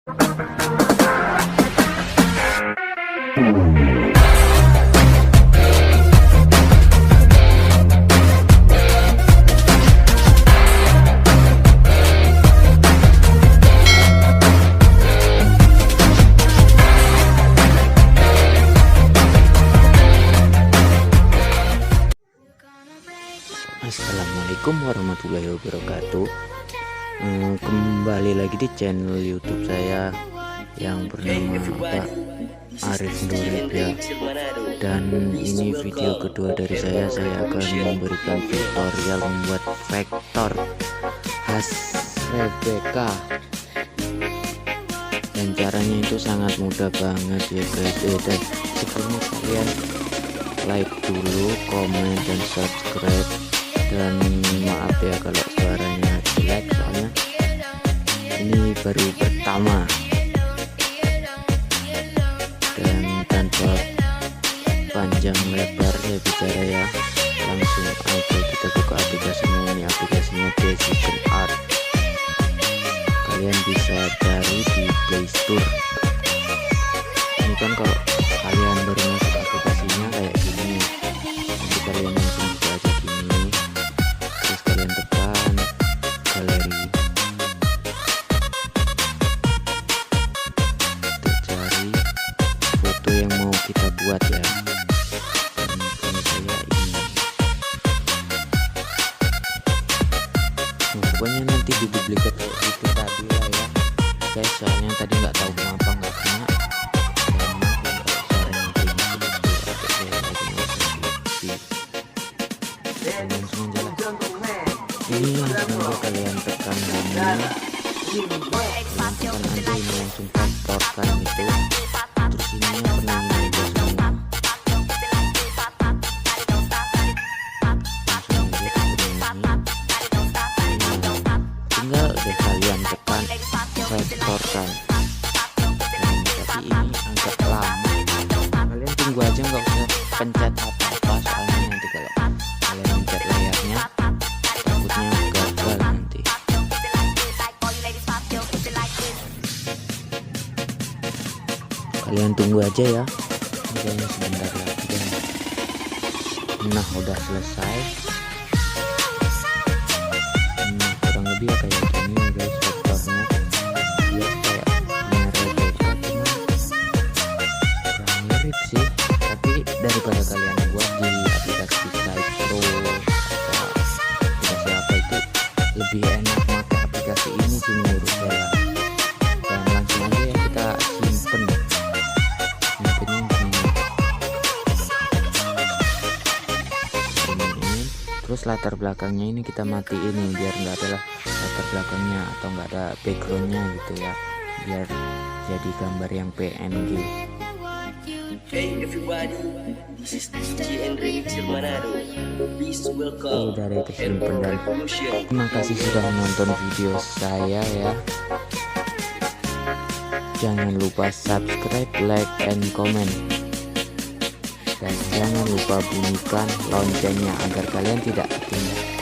Assalamualaikum warahmatullahi wabarakatuh. Kembali lagi di channel YouTube saya yang bernama Arif Nurib ya. Dan ini video kedua dari saya akan memberikan tutorial membuat vektor khas Rebecca. Dan caranya itu sangat mudah banget ya guys. Dan sebelumnya kalian like dulu, komen dan subscribe. Dan maaf ya kalau suaranya jelek, soalnya ini baru pertama. Dan tanpa panjang lebar ya bicara ya, langsung aja kita buka aplikasinya. Ini aplikasinya Decision Art, kalian bisa cari di Play Store. Ini kan kalau kalian baru masuk aplikasinya kayak gini, nanti kalian langsung buka aja gini, terus kalian tekan galeri, kita cari foto yang mau kita buat ya. Dan punya saya ini. Nah, pokoknya nanti diduplikat kayak gitu tadi lah ya guys, soalnya tadi nggak tahu kenapa nggak kena. Ini langsung aja kalian tekan ini, langsung vektorkan itu, terus ininya penuhin aja semua, langsung aja penuhin. Tinggal deh kalian tekan vektorkan. Tapi ini agak lama, kalian tunggu aja, nggak usah pencet apa-apa, soalnya nanti kalau kalian pencet layarnya takutnya gagal nanti. Kalian tunggu aja ya, ini sebentar lagi dan nah udah selesai. Nah, kurang lebih ya kayak gini ya guys vektornya. Dia kayak Rebecca, cuma kurang mirip sih. Tapi daripada kalian buat di aplikasi Skype Pro atau aplikasi apa, itu lebih enak pakai aplikasi ini sih menurut saya. Dan langsung aja ya kita simpen. Terus latar belakangnya ini kita matiin nih, biar nggak ada latar belakangnya atau nggak ada backgroundnya gitu ya, biar jadi gambar yang PNG. Hey everybody, this is DJ Remixer Manado. Please welcome Dari kesimpan. Dan terima kasih sudah menonton video saya ya. Jangan lupa subscribe, like, and comment. Dan jangan lupa bunyikan loncengnya agar kalian tidak ketinggalan